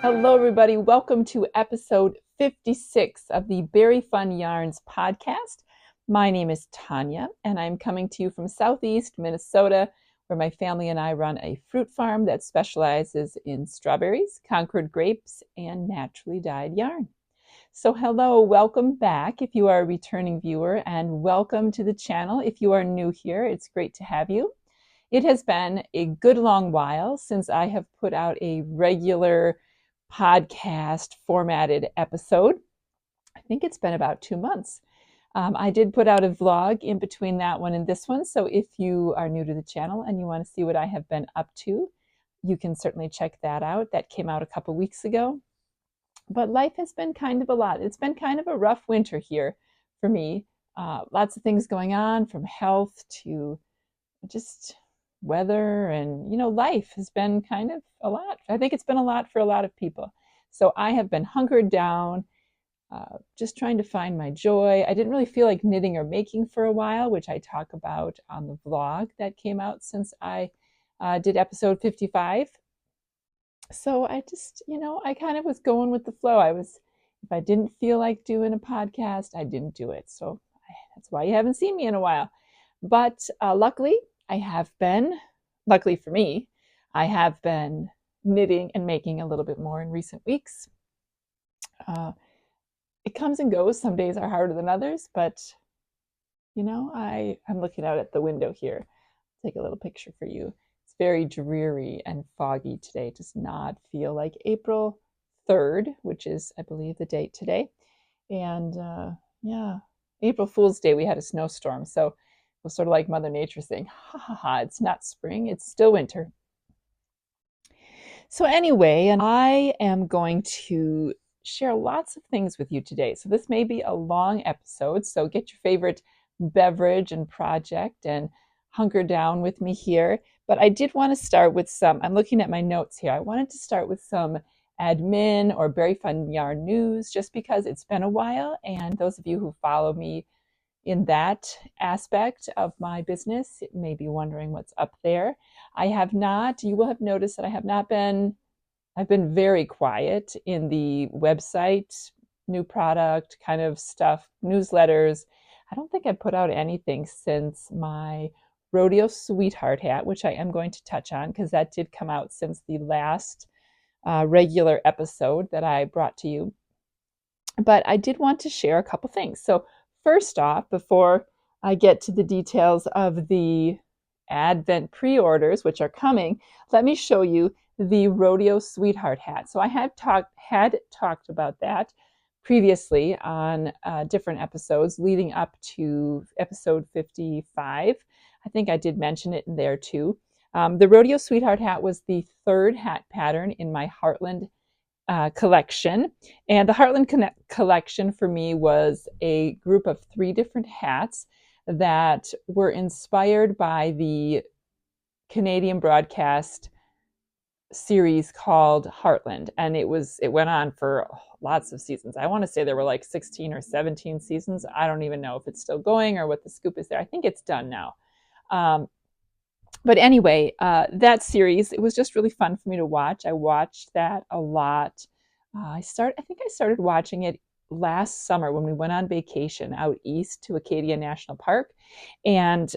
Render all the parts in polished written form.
Hello, everybody. Welcome to episode 56 of the Berry Fun Yarns podcast. My name is Tanya, and I'm coming to you from Southeast Minnesota, where my family and I run a fruit farm that specializes in strawberries, Concord grapes, and naturally dyed yarn. So hello, welcome back if you are a returning viewer, and welcome to the channel if you are new here. It's great to have you. It has been a good long while since I have put out a regular podcast formatted episode. I think it's been about 2 months. I did put out a vlog in between that one and this one, so if you are new to the channel and you want to see what I have been up to, you can certainly check that out. That came out a couple weeks ago. But life has been kind of a lot. It's been kind of a rough winter here for me. Lots of things going on, from health to just weather, and life has been kind of a lot. I think it's been a lot for a lot of people. So I have been hunkered down, just trying to find my joy. I didn't really feel like knitting or making for a while, which I talk about on the vlog that came out since I did episode 55. So I just, I kind of was going with the flow. If I didn't feel like doing a podcast, I didn't do it. So that's why you haven't seen me in a while. But luckily for me, I have been knitting and making a little bit more in recent weeks. It comes and goes. Some days are harder than others, but I'm looking out at the window here. Take a little picture for you. It's very dreary and foggy today. It does not feel like April 3rd, which is, I believe, the date today. And April Fool's Day, we had a snowstorm. So it was sort of like Mother Nature saying, ha ha ha, it's not spring, it's still winter. So anyway, and I am going to share lots of things with you today. So this may be a long episode, so get your favorite beverage and project and hunker down with me here. But I did want to start with I'm looking at my notes here. I wanted to start with some admin or Berry Fun Yarn news, just because it's been a while, and those of you who follow me in that aspect of my business may be wondering what's up there. You will have noticed that I've been very quiet in the website, new product kind of stuff, newsletters. I don't think I put out anything since my Rodeo Sweetheart Hat, which I am going to touch on because that did come out since the last regular episode that I brought to you. But I did want to share a couple things. So first off, before I get to the details of the Advent pre-orders, which are coming, let me show you the Rodeo Sweetheart Hat. So I had talked about that previously on different episodes leading up to episode 55. I think I did mention it in there too. The Rodeo Sweetheart Hat was the third hat pattern in my Heartland collection. And the Heartland Collection for me was a group of 3 different hats that were inspired by the Canadian broadcast series called Heartland. And it went on for lots of seasons. I want to say there were like 16 or 17 seasons. I don't even know if it's still going or what the scoop is there. I think it's done now. But anyway, that series, it was just really fun for me to watch. I watched that a lot. I think I started watching it last summer when we went on vacation out east to Acadia National Park. And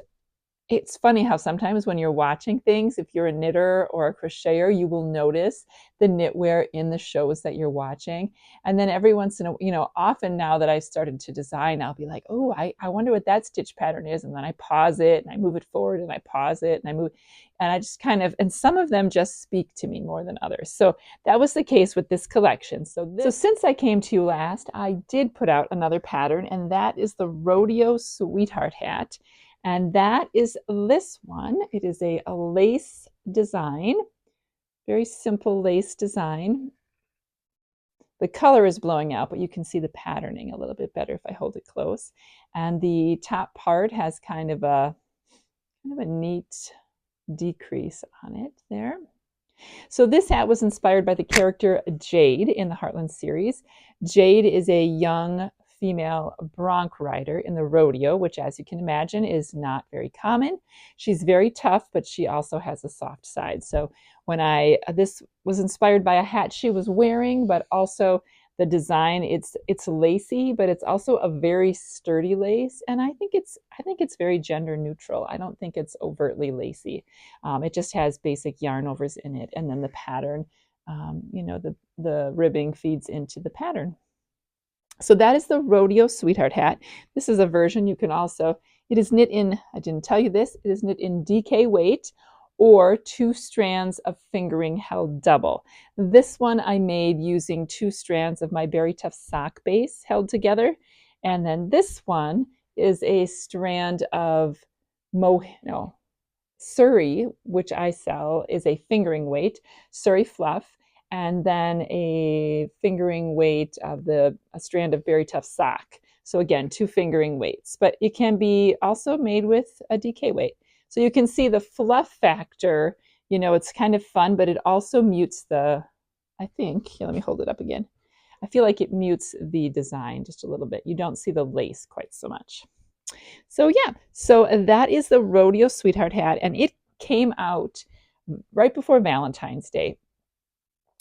it's funny how sometimes when you're watching things, if you're a knitter or a crocheter, you will notice the knitwear in the shows that you're watching. And then every once in a, often now that I've started to design, I'll be like, oh, I wonder what that stitch pattern is. And then I pause it and I move it forward and I pause it and I move, and I just and some of them just speak to me more than others. So that was the case with this collection. So since I came to you last, I did put out another pattern, and that is the Rodeo Sweetheart Hat. And that is this one. It is a lace design, very simple lace design. The color is blowing out, but you can see the patterning a little bit better if I hold it close. And the top part has kind of a neat decrease on it there. So this hat was inspired by the character Jade in the Heartland series. Jade is a young female bronc rider in the rodeo, which, as you can imagine, is not very common. She's very tough, but she also has a soft side. So this was inspired by a hat she was wearing, but also the design. It's lacy, but it's also a very sturdy lace, and I think it's very gender neutral. I don't think it's overtly lacy. It just has basic yarn overs in it, and then the pattern, the ribbing feeds into the pattern. So that is the Rodeo Sweetheart Hat. This is a version you can also, it is knit in, I didn't tell you this, it is knit in DK weight or 2 strands of fingering held double. This one I made using 2 strands of my Berry Tough sock base held together. And then this one is a strand of Surrey, which I sell, is a fingering weight, Surrey fluff, and then a fingering weight of a strand of Berry Tough sock. So again, 2 fingering weights, but it can be also made with a DK weight. So you can see the fluff factor, it's kind of fun, but it also mutes let me hold it up again. I feel like it mutes the design just a little bit. You don't see the lace quite so much. So yeah, so that is the Rodeo Sweetheart Hat, and it came out right before Valentine's Day.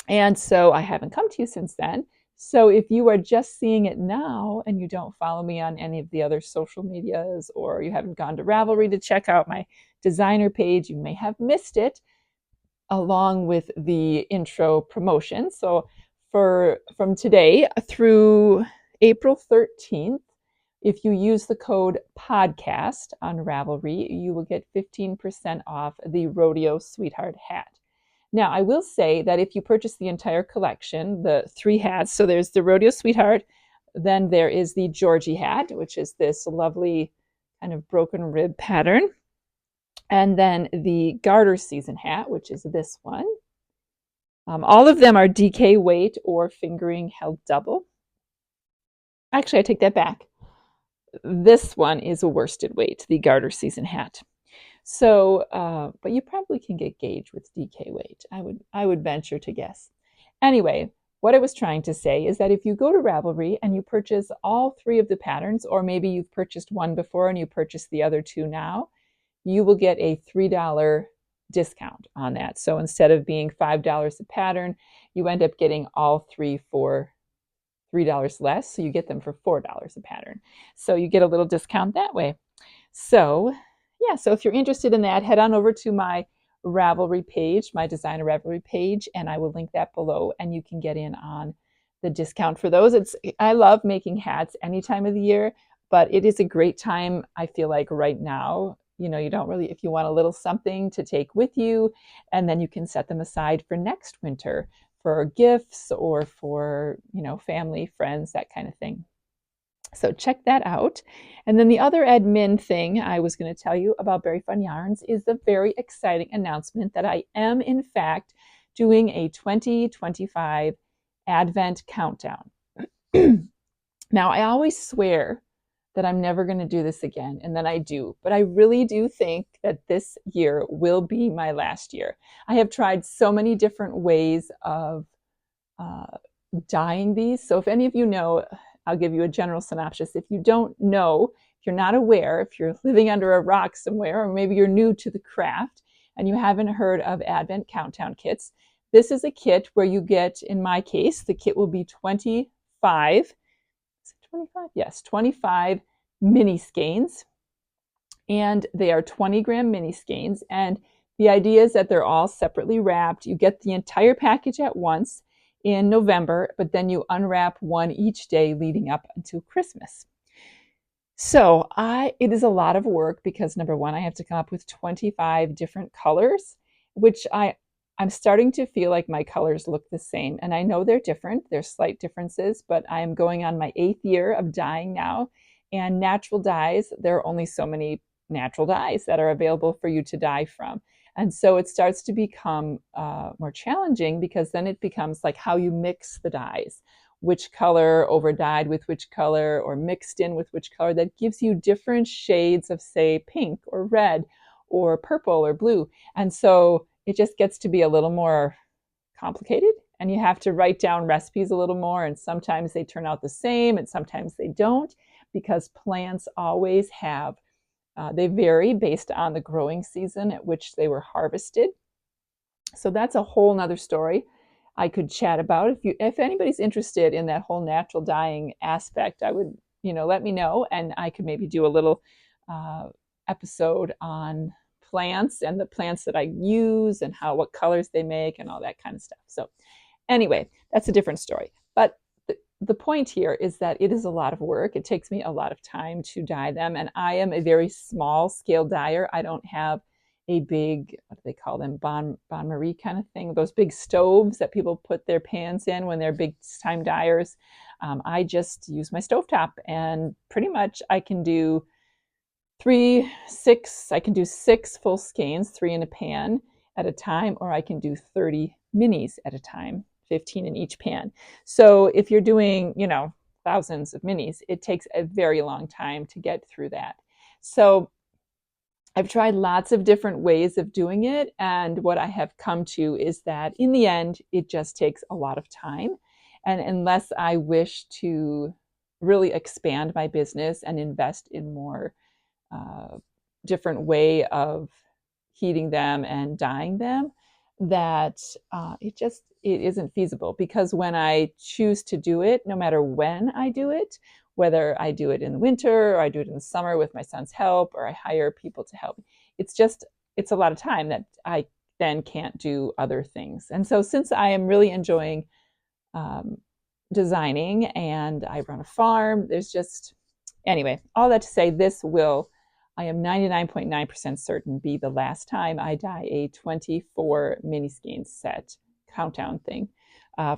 And so I haven't come to you since then. So if you are just seeing it now and you don't follow me on any of the other social medias, or you haven't gone to Ravelry to check out my designer page, you may have missed it along with the intro promotion. So from today through April 13th, if you use the code podcast on Ravelry, you will get 15% off the Rodeo Sweetheart Hat. Now, I will say that if you purchase the entire collection, the 3 hats, so there's the Rodeo Sweetheart, then there is the Georgie hat, which is this lovely kind of broken rib pattern, and then the Garter Season hat, which is this one. All of them are DK weight or fingering held double. Actually, I take that back. This one is a worsted weight, the Garter Season hat. So, but you probably can get gauge with DK weight. I would venture to guess. Anyway, what I was trying to say is that if you go to Ravelry and you purchase all 3 of the patterns, or maybe you've purchased one before and you purchase the other 2 now, you will get a $3 discount on that. So instead of being $5 a pattern, you end up getting all 3 for $3 less. So you get them for $4 a pattern. So you get a little discount that way. So yeah, so if you're interested in that, head on over to my Ravelry page, my designer Ravelry page, and I will link that below, and you can get in on the discount for those. I love making hats any time of the year, but it is a great time, I feel like, right now. You don't really, if you want a little something to take with you, and then you can set them aside for next winter for gifts or for, family, friends, that kind of thing. So check that out. And then the other admin thing I was going to tell you about Berry Fun Yarns is the very exciting announcement that I am, in fact, doing a 2025 Advent Countdown. Now, I always swear that I'm never going to do this again, and then I do. But I really do think that this year will be my last year. I have tried so many different ways of dyeing these. So if any of you know, I'll give you a general synopsis. If you don't know, if you're not aware, if you're living under a rock somewhere, or maybe you're new to the craft and you haven't heard of Advent Countdown Kits, this is a kit where you get, in my case, the kit will be 25, is it 25? Yes, 25 mini skeins. And they are 20-gram mini skeins. And the idea is that they're all separately wrapped. You get the entire package at once in November, but then you unwrap one each day leading up until Christmas. So it is a lot of work because, number one, I have to come up with 25 different colors, which I'm starting to feel like my colors look the same. And I know they're different. There's slight differences, but I am going on my 8th year of dyeing now. And natural dyes, there are only so many natural dyes that are available for you to dye from. And so it starts to become more challenging, because then it becomes like how you mix the dyes, which color over dyed with which color or mixed in with which color, that gives you different shades of, say, pink or red or purple or blue. And so it just gets to be a little more complicated. and you have to write down recipes a little more, and sometimes they turn out the same and sometimes they don't, because plants always have, they vary based on the growing season at which they were harvested. So that's a whole nother story I could chat about. If anybody's interested in that whole natural dyeing aspect, I would, let me know, and I could maybe do a little episode on plants and the plants that I use and what colors they make and all that kind of stuff. So anyway, that's a different story. But the point here is that it is a lot of work. It takes me a lot of time to dye them, and I am a very small scale dyer. I don't have a big, what do they call them, bain marie kind of thing, those big stoves that people put their pans in when they're big time dyers. I just use my stovetop, and pretty much I can do 6 full skeins, 3 in a pan at a time, or I can do 30 minis at a time, 15 in each pan. So if you're doing, thousands of minis, it takes a very long time to get through that. So I've tried lots of different ways of doing it, and what I have come to is that in the end, it just takes a lot of time. And unless I wish to really expand my business and invest in more different way of heating them and dyeing them, that it isn't feasible. Because when I choose to do it, no matter when I do it, whether I do it in the winter or I do it in the summer with my son's help, or I hire people to help, it's a lot of time that I then can't do other things. And so since I am really enjoying designing and I run a farm, anyway, all that to say, I am 99.9% certain, be the last time I dye a 24 mini skeins set countdown thing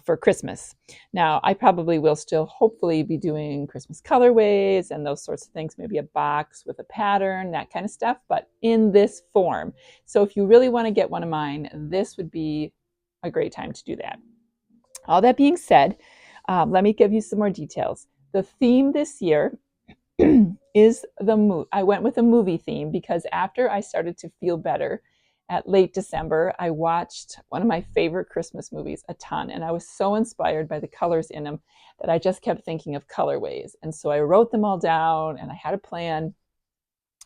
for Christmas. Now, I probably will still hopefully be doing Christmas colorways and those sorts of things, maybe a box with a pattern, that kind of stuff, but in this form. So if you really want to get one of mine, this would be a great time to do that. All that being said, let me give you some more details. The theme this year is I went with a movie theme because after I started to feel better at late December, I watched one of my favorite Christmas movies a ton, and I was so inspired by the colors in them that I just kept thinking of colorways. And so I wrote them all down and I had a plan.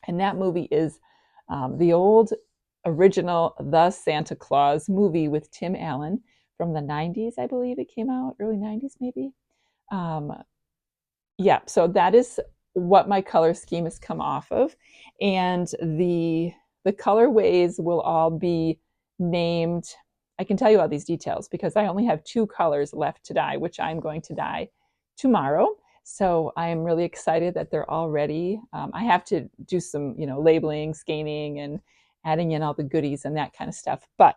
And that movie is the old original The Santa Claus movie with Tim Allen from the 90s, I believe it came out, early 90s maybe. Yeah, so that is what my color scheme has come off of. And the colorways will all be named. I can tell you all these details because I only have 2 colors left to dye, which I'm going to dye tomorrow. So I am really excited that they're all ready. I have to do some, labeling, scanning, and adding in all the goodies and that kind of stuff. But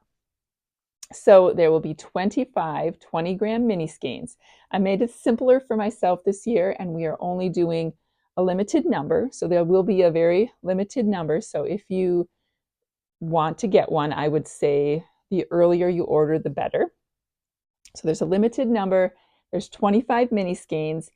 so there will be 25 20-gram mini skeins. I made it simpler for myself this year, and we are only doing a limited number. So there will be a very limited number. So if you want to get one, I would say the earlier you order, the better. So there's a limited number. There's 25 mini skeins,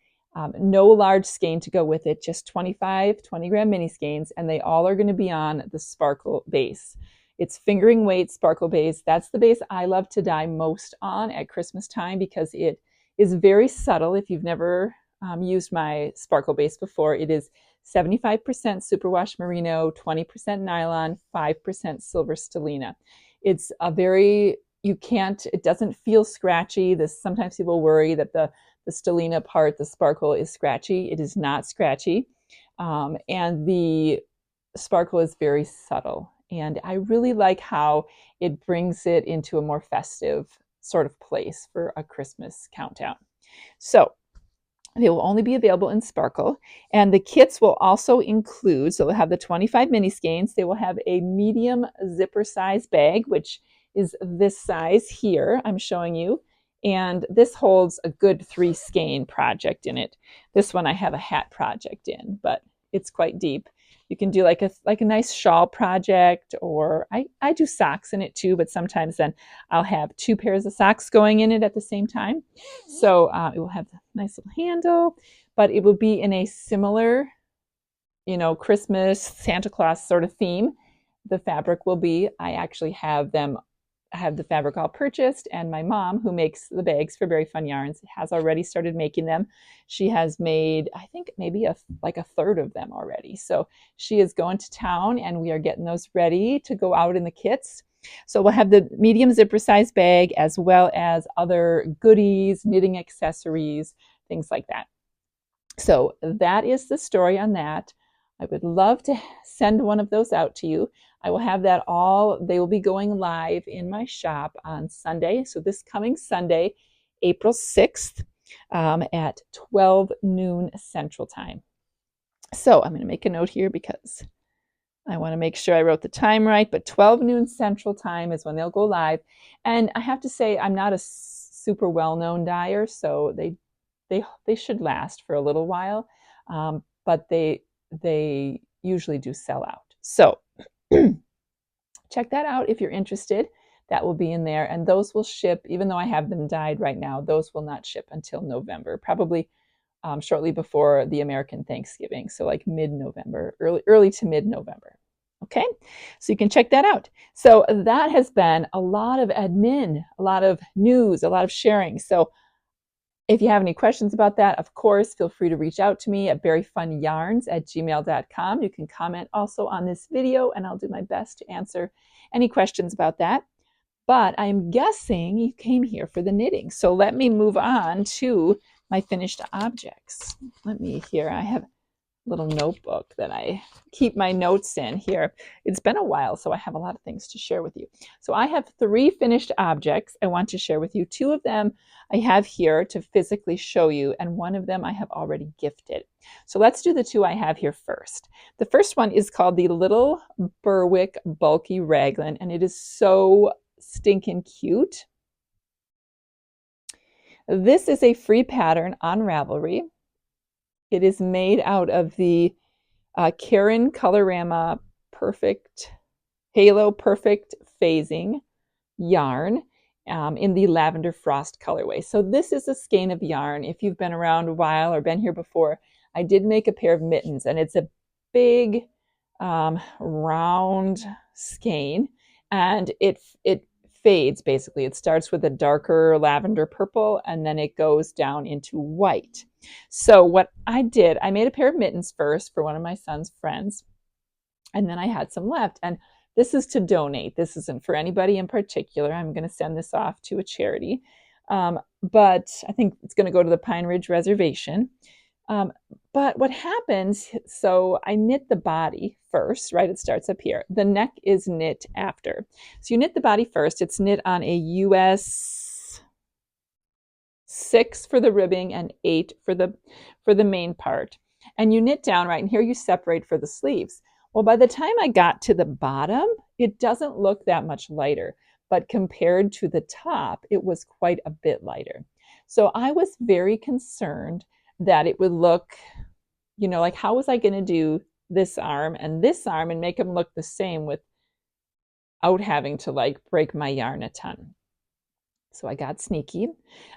no large skein to go with it, just 25 20-gram mini skeins, and they all are going to be on the sparkle base. It's fingering weight sparkle base. That's the base I love to dye most on at Christmas time because it is very subtle. If you've never used my sparkle base before, it is 75% superwash merino, 20% nylon, 5% silver stellina. It's it doesn't feel scratchy. Sometimes people worry that the stellina part, the sparkle, is scratchy. It is not scratchy. And the sparkle is very subtle. And I really like how it brings it into a more festive sort of place for a Christmas countdown. So they will only be available in sparkle. And the kits will also include, so they'll have the 25 mini skeins. They will have a medium zipper size bag, which is this size here I'm showing you. And this holds a good 3 skein project in it. This one I have a hat project in, but it's quite deep. You can do like a nice shawl project, or I do socks in it too, but sometimes then I'll have 2 pairs of socks going in it at the same time. So it will have a nice little handle, but it will be in a similar, Christmas, Santa Claus sort of theme. The fabric will be, I actually have them have the fabric all purchased, and my mom, who makes the bags for Very Fun Yarns, has already started making them. She has made, I think, maybe like a third of them already. So she is going to town, and we are getting those ready to go out in the kits. So we'll have the medium zipper size bag as well as other goodies, knitting accessories, things like that. So that is the story on that. I would love to send one of those out to you. I will have that all, they will be going live in my shop on Sunday. So this coming Sunday, April 6th at 12 noon Central Time. So I'm going to make a note here because I want to make sure I wrote the time right, but 12 noon Central Time is when they'll go live. And I have to say, I'm not a super well-known dyer, so they should last for a little while, but they usually do sell out. So check that out if you're interested. That will be in there, and those will ship, even though I have them dyed right now, those will not ship until November, probably shortly before the American Thanksgiving, so like mid-November, early to mid-November. Okay, so you can check that out. So that has been a lot of admin, a lot of news, a lot of sharing. So if you have any questions about that, of course, feel free to reach out to me at veryfunyarns@gmail.com. You can comment also on this video, and I'll do my best to answer any questions about that. But I'm guessing you came here for the knitting. So let me move on to my finished objects. Let me here. I have a little notebook that I keep my notes in here. It's been a while, so I have a lot of things to share with you. So I have 3 finished objects I want to share with you. 2 of them I have here to physically show you, and 1 of them I have already gifted. So let's do the 2 I have here first. The first one is called the Little Berwick Bulky Raglan, and it is so stinking cute. This is a free pattern on Ravelry. It is made out of the Karen Colorama Halo Perfect Phasing yarn in the Lavender Frost colorway. So this is a skein of yarn. If you've been around a while or been here before, I did make a pair of mittens, and it's a big round skein, and it fades basically. It starts with a darker lavender purple, and then it goes down into white. So what I did, I made a pair of mittens first for one of my son's friends, and then I had some left. And this is to donate. This isn't for anybody in particular. I'm going to send this off to a charity, but I think it's going to go to the Pine Ridge Reservation. But what happens, so I knit the body first, right? It starts up here. The neck is knit after. So you knit the body first. It's knit on a US 6 for the ribbing and 8 for the main part. And you knit down, right? And here you separate for the sleeves. Well, by the time I got to the bottom, it doesn't look that much lighter, but compared to the top, it was quite a bit lighter. So I was very concerned that it would look, you know, like how was I going to do this arm and make them look the same without having to like break my yarn a ton. So I got sneaky.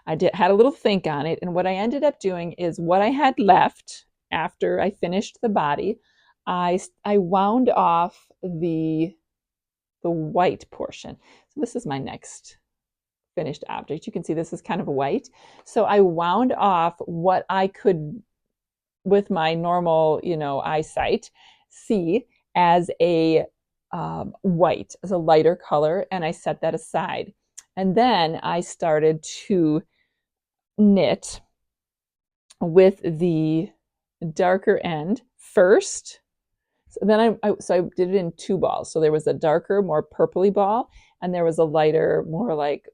I had a little think on it, and what I ended up doing is what I had left after I finished the body, I wound off the white portion. So this is my next finished object. You can see this is kind of white. So I wound off what I could, with my normal, you know, eyesight, see as a white, as a lighter color, and I set that aside. And then I started to knit with the darker end first. So then I did it in 2 balls. So there was a darker, more purpley ball, and there was a lighter, more like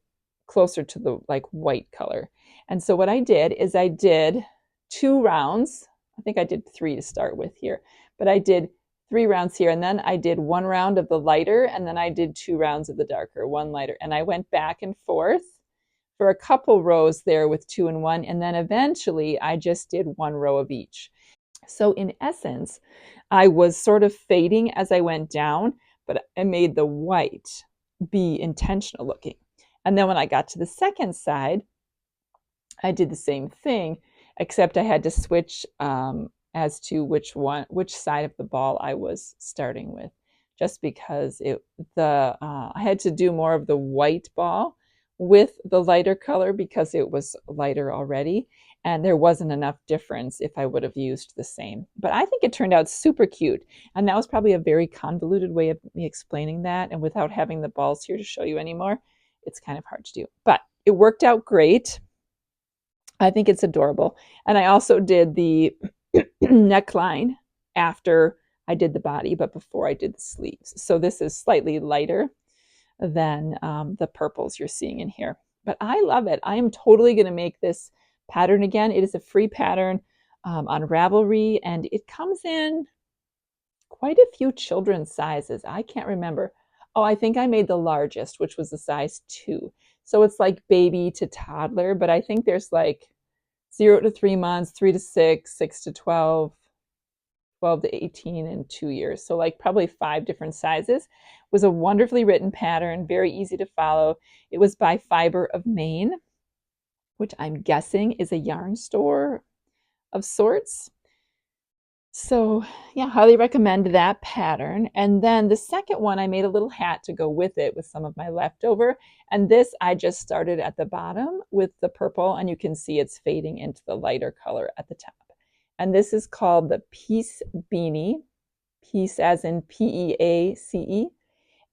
closer to the like white color. And so what I did is I did 2 rounds. I think I did 3 to start with here, but I did 3 rounds here, and then I did 1 round of the lighter, and then I did 2 rounds of the darker, 1 lighter, and I went back and forth for a couple rows there with 2 and 1, and then eventually I just did 1 row of each. So in essence, I was sort of fading as I went down, but I made the white be intentional looking. And then when I got to the second side, I did the same thing, except I had to switch as to which side of the ball I was starting with, just because I had to do more of the white ball with the lighter color because it was lighter already, and there wasn't enough difference if I would have used the same. But I think it turned out super cute, and that was probably a very convoluted way of me explaining that, and without having the balls here to show you anymore, it's kind of hard to do. But it worked out great. I think it's adorable. And I also did the neckline after I did the body, but before I did the sleeves. So this is slightly lighter than the purples you're seeing in here. But I love it. I am totally going to make this pattern again. It is a free pattern on Ravelry, and it comes in quite a few children's sizes. I can't remember. Oh, I think I made the largest, which was a size 2. So it's like baby to toddler, but I think there's like 0 to 3 months, 3 to 6, 6 to 12, 12 to 18, and 2 years. So like probably 5 different sizes. It was a wonderfully written pattern, very easy to follow. It was by Fiber of Maine, which I'm guessing is a yarn store of sorts. So yeah, highly recommend that pattern. And then the second one, I made a little hat to go with it with some of my leftover. And this I just started at the bottom with the purple, and you can see it's fading into the lighter color at the top. And this is called the Peace Beanie, peace as in Peace.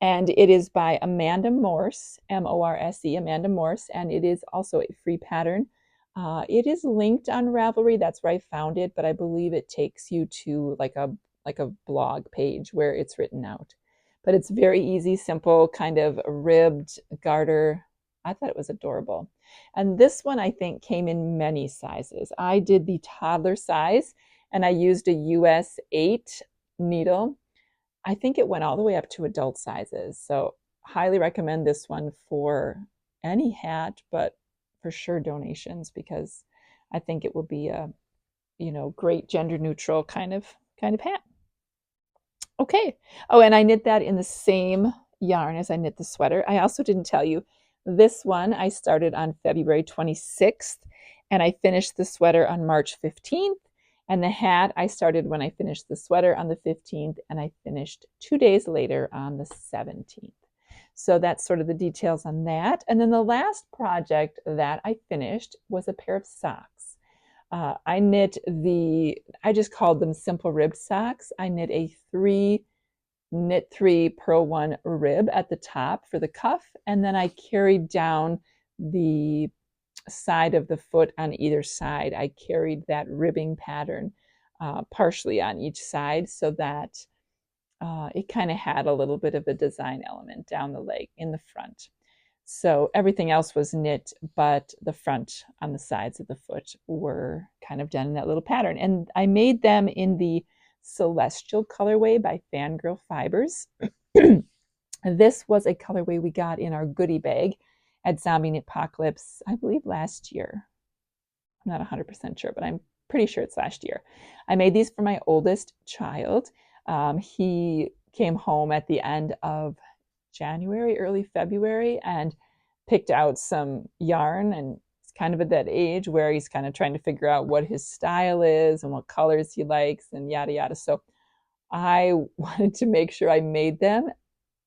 And it is by Amanda Morse, Morse, Amanda Morse, and it is also a free pattern. It is linked on Ravelry. That's where I found it, but I believe it takes you to like a blog page where it's written out. But it's very easy, simple, kind of ribbed garter. I thought it was adorable. And this one I think came in many sizes. I did the toddler size, and I used a US 8 needle. I think it went all the way up to adult sizes. So highly recommend this one for any hat, but for sure donations, because I think it will be a great gender neutral kind of hat. Okay. Oh, and I knit that in the same yarn as I knit the sweater. I also didn't tell you, this one I started on February 26th, and I finished the sweater on March 15th. And the hat I started when I finished the sweater on the 15th, and I finished 2 days later on the 17th. So that's sort of the details on that. And then the last project that I finished was a pair of socks. I just called them simple ribbed socks. I knit a knit 3, purl 1 rib at the top for the cuff, and then I carried down the side of the foot on either side. I carried that ribbing pattern partially on each side so that it kind of had a little bit of a design element down the leg in the front. So everything else was knit, but the front on the sides of the foot were kind of done in that little pattern. And I made them in the Celestial colorway by Fangirl Fibers. This was a colorway we got in our goodie bag at Zombie Knit Apocalypse, I believe last year. I'm not 100% sure, but I'm pretty sure it's last year. I made these for my oldest child. He came home at the end of January, early February, and picked out some yarn, and it's kind of at that age where he's kind of trying to figure out what his style is and what colors he likes and yada yada. So I wanted to make sure I made them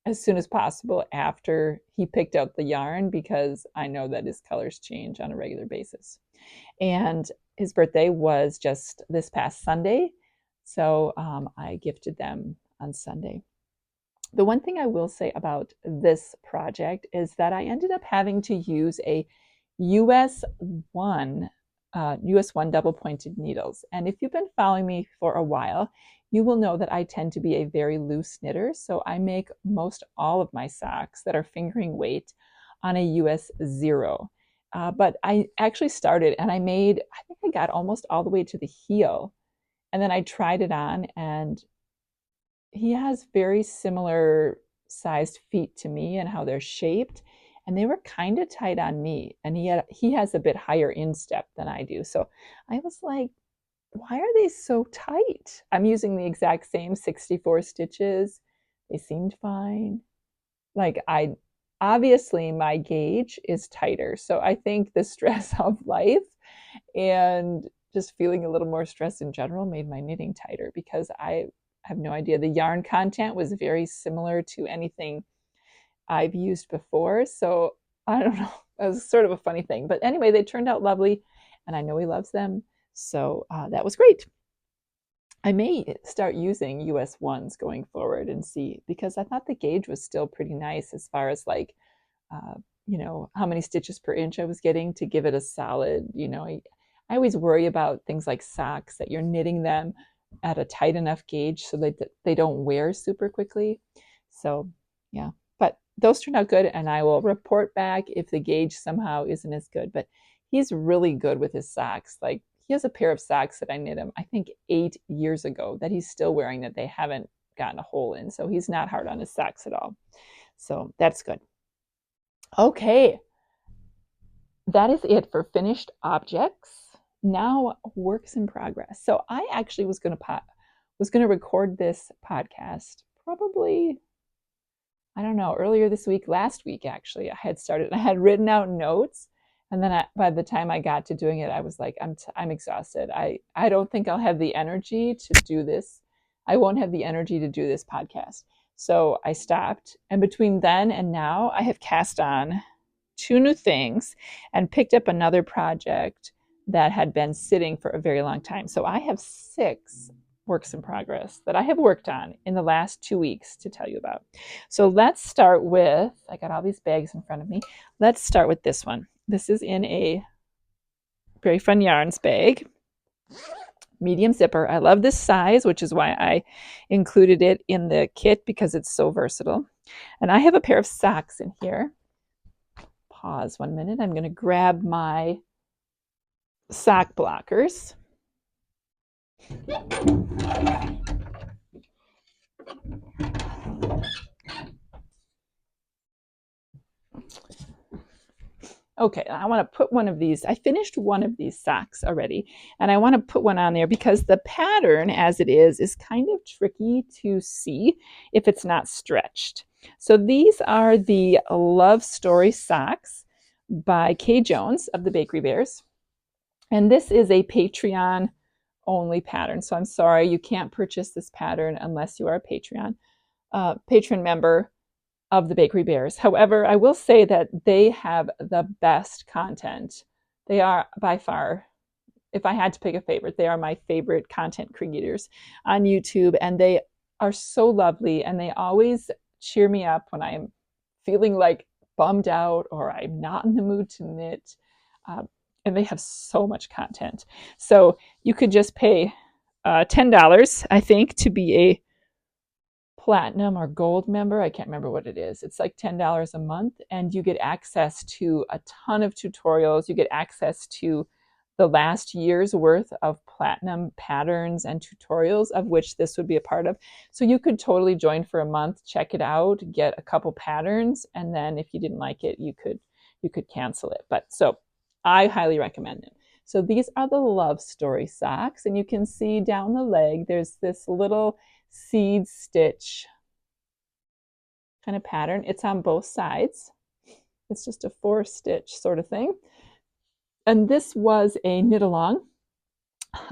as soon as possible after he picked out the yarn, because I know that his colors change on a regular basis. And his birthday was just this past Sunday, so I gifted them on Sunday. The one thing I will say about this project is that I ended up having to use a US 1 double pointed needles. And if you've been following me for a while, you will know that I tend to be a very loose knitter. So I make most all of my socks that are fingering weight on a US 0. But I actually started and I think I got almost all the way to the heel. And then I tried it on, and he has very similar sized feet to me and how they're shaped, and they were kind of tight on me, and he has a bit higher instep than I do. So I was like, why are they so tight? I'm using the exact same 64 stitches. They seemed fine. Like, obviously my gauge is tighter. So I think the stress of life and just feeling a little more stress in general made my knitting tighter, because I I have no idea. The yarn content was very similar to anything I've used before. So I don't know. It was sort of a funny thing. But anyway, they turned out lovely, and I know he loves them. So that was great. I may start using US ones going forward and see, because I thought the gauge was still pretty nice as far as like, uh, how many stitches per inch I was getting to give it a solid, I always worry about things like socks, that you're knitting them at a tight enough gauge so that they don't wear super quickly. So yeah, but those turned out good, and I will report back if the gauge somehow isn't as good. But he's really good with his socks. Like, he has a pair of socks that I knit him, I think 8 years ago, that he's still wearing, that they haven't gotten a hole in. So he's not hard on his socks at all. So that's good. Okay, that is it for finished objects. Now, works in progress. So I actually was going to record this podcast probably, I don't know, earlier this week, last week actually. I had written out notes, and then by the time I got to doing it, I was like, I'm exhausted. I don't think I'll have the energy to do this. I won't have the energy to do this podcast. So I stopped, and between then and now, I have cast on 2 new things and picked up another project that had been sitting for a very long time. So I have 6 works in progress that I have worked on in the last 2 weeks to tell you about. So let's start with, I got all these bags in front of me. Let's start with this one. This is in a Very Fun Yarns bag, medium zipper. I love this size, which is why I included it in the kit, because it's so versatile. And I have a pair of socks in here. Pause 1 minute. I'm going to grab my sock blockers. Okay, I want to put one of these. I finished one of these socks already, and I want to put one on there because the pattern as it is kind of tricky to see if it's not stretched. So these are the Love Story socks by Kay Jones of the Bakery Bears. And this is a Patreon only pattern. So I'm sorry, you can't purchase this pattern unless you are a patron member of the Bakery Bears. However, I will say that they have the best content. They are by far, if I had to pick a favorite, they are my favorite content creators on YouTube, and they are so lovely, and they always cheer me up when I am feeling like bummed out or I'm not in the mood to knit. And they have so much content. So you could just pay $10, I think, to be a platinum or gold member. I can't remember what it is. It's like $10 a month, and you get access to a ton of tutorials. You get access to the last year's worth of platinum patterns and tutorials, of which this would be a part of. So you could totally join for a month, check it out, get a couple patterns, and then if you didn't like it, you could cancel it. But so I highly recommend it. So these are the Love Story socks, and you can see down the leg there's this little seed stitch kind of pattern. It's on both sides. It's just a 4-stitch sort of thing. And this was a knit along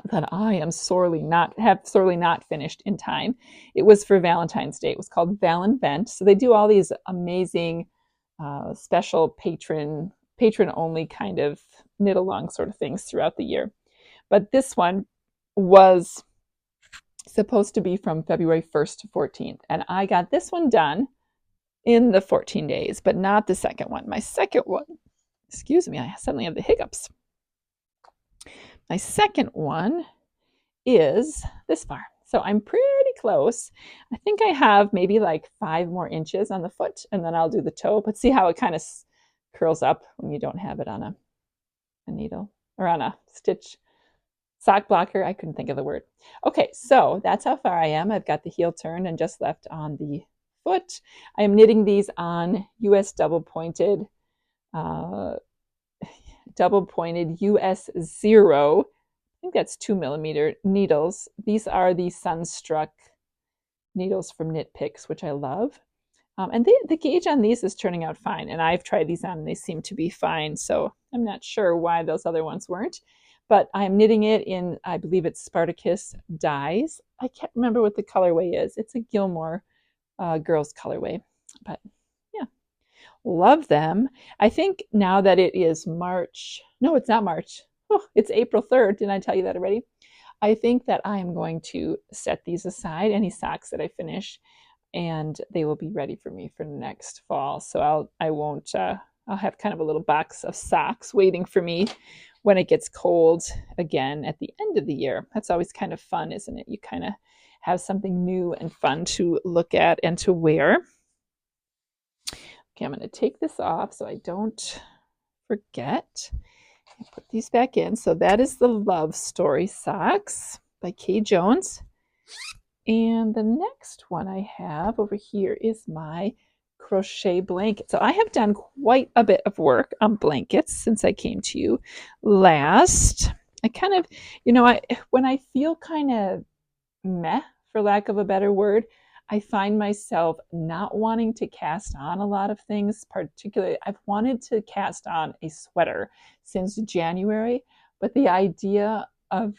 that I am sorely not finished in time. It was for Valentine's Day. It was called Valinvent. So they do all these amazing special patron only kind of knit along sort of things throughout the year. But this one was supposed to be from February 1st to 14th. And I got this one done in the 14 days, but not the second one. My second one, excuse me, I suddenly have the hiccups. My second one is this far. So I'm pretty close. I think I have maybe like 5 more inches on the foot, and then I'll do the toe. But see how it kind of curls up when you don't have it on a needle or on a stitch sock blocker. I couldn't think of the word. Okay, so that's how far I am. I've got the heel turned and just left on the foot. I am knitting these on US double pointed US 0. I think that's 2mm needles. These are the Sunstruck needles from Knit Picks, which I love. And the gauge on these is turning out fine. And I've tried these on and they seem to be fine. So I'm not sure why those other ones weren't. but I'm knitting it in, I believe it's Spartacus dyes. I can't remember what the colorway is. It's a Gilmore girls colorway, but yeah, love them. I think now that it is March, no, it's not March. Oh, it's April 3rd. Didn't I tell you that already? I think that I am going to set these aside, any socks that I finish, and they will be ready for me for next fall. So I'll have kind of a little box of socks waiting for me when it gets cold again at the end of the year. That's always kind of fun, isn't it? You kind of have something new and fun to look at and to wear. Okay, I'm going to take this off so I don't forget. Put these back in. So that is the Love Story socks by Kay Jones. And the next one I have over here is my crochet blanket. So I have done quite a bit of work on blankets since I came to you last. I kind of, when I feel kind of meh, for lack of a better word, I find myself not wanting to cast on a lot of things. Particularly, I've wanted to cast on a sweater since January, but the idea of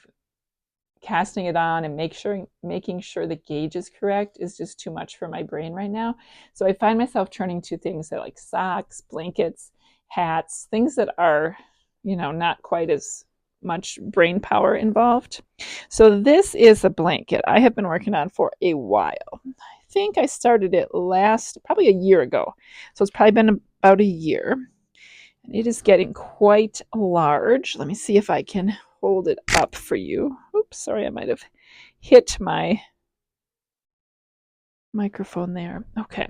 casting it on and making sure the gauge is correct is just too much for my brain right now. So I find myself turning to things that like socks, blankets, hats, things that are, not quite as much brain power involved. So this is a blanket I have been working on for a while. I think I started it probably a year ago. So it's probably been about a year. And it is getting quite large. Let me see if I can hold it up for you. Oops, sorry, I might have hit my microphone there. Okay.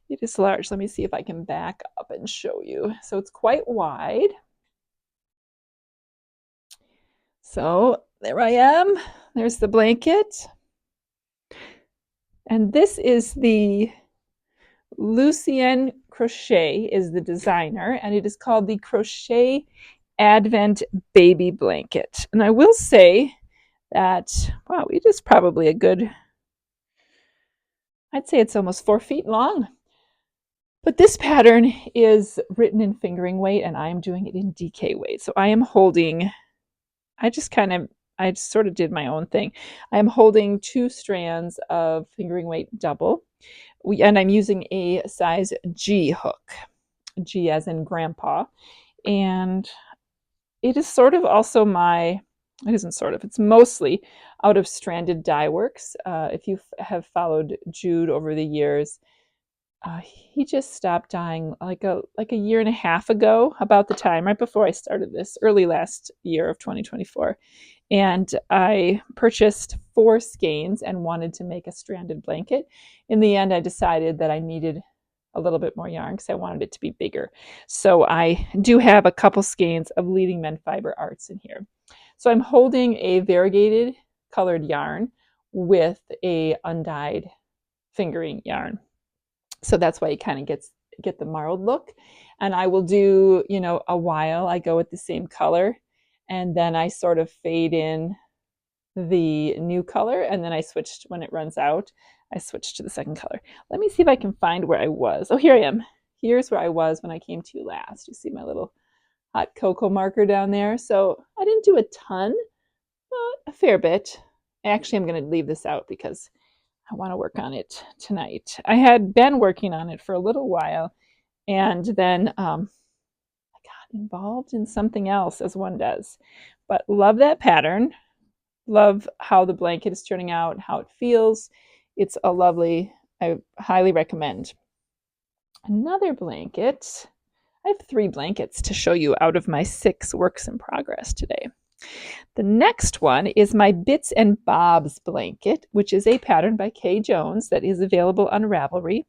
It is large. Let me see if I can back up and show you. So it's quite wide. So there I am. There's the blanket. And this is the Lucienne Crochet is the designer, and it is called the Crochet Advent Baby Blanket. And I will say that, wow, it is probably I'd say it's almost 4 feet long. But this pattern is written in fingering weight, and I am doing it in DK weight. So I am holding, I sort of did my own thing. I am holding 2 strands of fingering weight double, and I'm using a size G hook, G as in grandpa. And it is sort of also it isn't sort of, it's mostly out of Stranded Dye Works. If you have followed Jude over the years, he just stopped dyeing like a year and a half ago, about the time right before I started this, early last year of 2024. And I purchased 4 skeins and wanted to make a stranded blanket. In the end, I decided that I needed a little bit more yarn because I wanted it to be bigger. So I do have a couple skeins of Leading Men Fiber Arts in here. So I'm holding a variegated colored yarn with a undyed fingering yarn. So that's why you kind of get the marled look. And I will do, a while I go with the same color, and then I sort of fade in the new color, and then when it runs out, I switch to the second color. Let me see if I can find where I was. Oh, here I am. Here's where I was when I came to you last. You see my little hot cocoa marker down there. So I didn't do a ton, but a fair bit. Actually, I'm going to leave this out because I want to work on it tonight. I had been working on it for a little while, and then I got involved in something else, as one does. But love that pattern. Love how the blanket is turning out, how it feels. It's a lovely, I highly recommend. Another blanket. I have 3 blankets to show you out of my 6 works in progress today. The next one is my Bits and Bobs blanket, which is a pattern by Kay Jones that is available on Ravelry.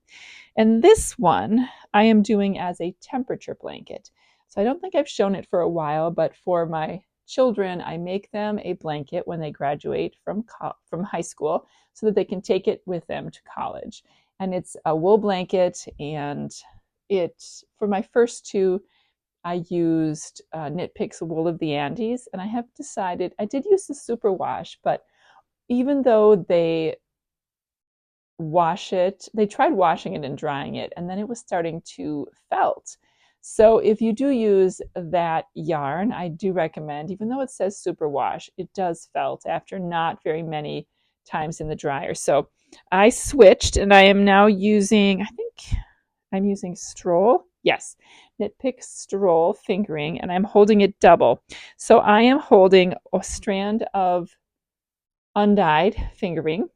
And this one I am doing as a temperature blanket. So I don't think I've shown it for a while, but for my children, I make them a blanket when they graduate from high school so that they can take it with them to college. And it's a wool blanket, and for my first 2, I used Knit Picks Wool of the Andes, and I have decided, I did use the superwash, but even though they wash it, they tried washing it and drying it, and then it was starting to felt. So if you do use that yarn, I do recommend, even though it says superwash, it does felt after not very many times in the dryer. So I switched and I am now using, I think I'm using Stroll. Yes, Knit Pick Stroll fingering, and I'm holding it double. So I am holding a strand of undyed fingering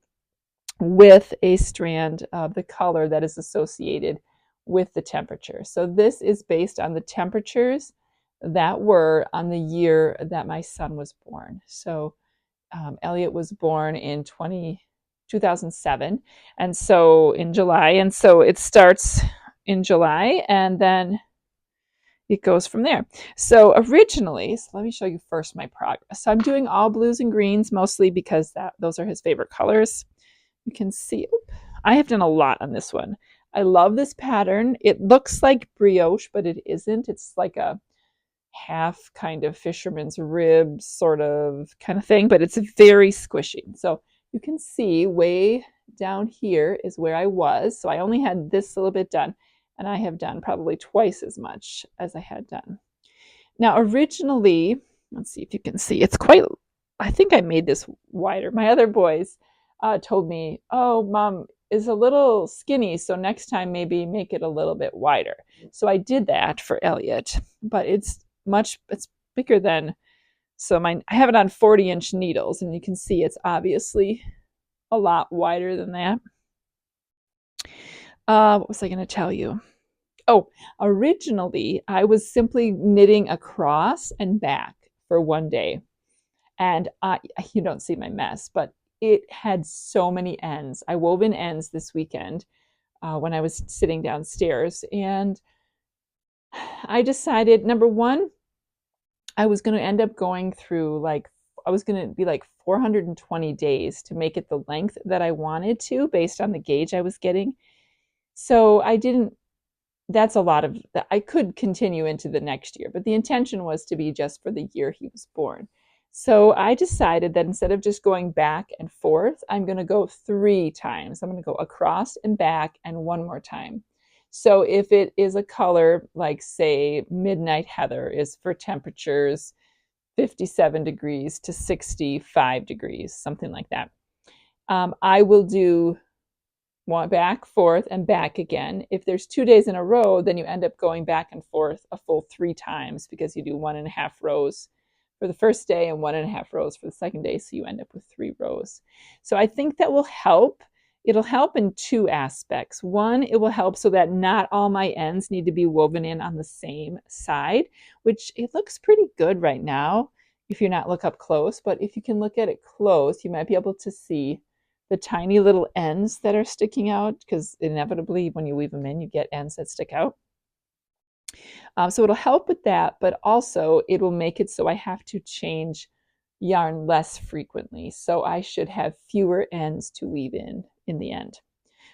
with a strand of the color that is associated with the temperature. So this is based on the temperatures that were on the year that my son was born. So Elliot was born in 2007, and so in July, and so it starts in July, and then it goes from there. So originally, so let me show you first my progress. So I'm doing all blues and greens, mostly because those are his favorite colors. You can see, I have done a lot on this one. I love this pattern. It looks like brioche, but it isn't. It's like a half kind of fisherman's rib sort of kind of thing, but it's very squishy. So you can see way down here is where I was. So I only had this little bit done, and I have done probably twice as much as I had done. Now, originally, let's see if you can see, it's quite, I think I made this wider. My other boys told me, oh, Mom is a little skinny, so next time maybe make it a little bit wider. So I did that for Elliot, but it's bigger than, so I have it on 40-inch needles, and you can see it's obviously a lot wider than that. What was I going to tell you? Oh, originally I was simply knitting across and back for one day. And you don't see my mess, but it had so many ends. I wove in ends this weekend when I was sitting downstairs. And I decided, number one, I was going to end up going through I was going to be like 420 days to make it the length that I wanted to based on the gauge I was getting. So that's a lot of, I could continue into the next year, but the intention was to be just for the year he was born. So I decided that instead of just going back and forth, I'm going to go 3 times. I'm going to go across and back and one more time. So if it is a color like, say, Midnight Heather is for temperatures 57 degrees to 65 degrees, something like that, I will do one back, forth, and back again. If there's 2 days in a row, then you end up going back and forth a full 3 times because you do 1.5 rows for the first day and 1.5 rows for the second day. So you end up with 3 rows. So I think that will help. It'll help in 2 aspects. One, it will help so that not all my ends need to be woven in on the same side, which it looks pretty good right now if you're not look up close. But if you can look at it close, you might be able to see the tiny little ends that are sticking out, because inevitably when you weave them in, you get ends that stick out. So it'll help with that, but also it will make it so I have to change yarn less frequently. So I should have fewer ends to weave in the end.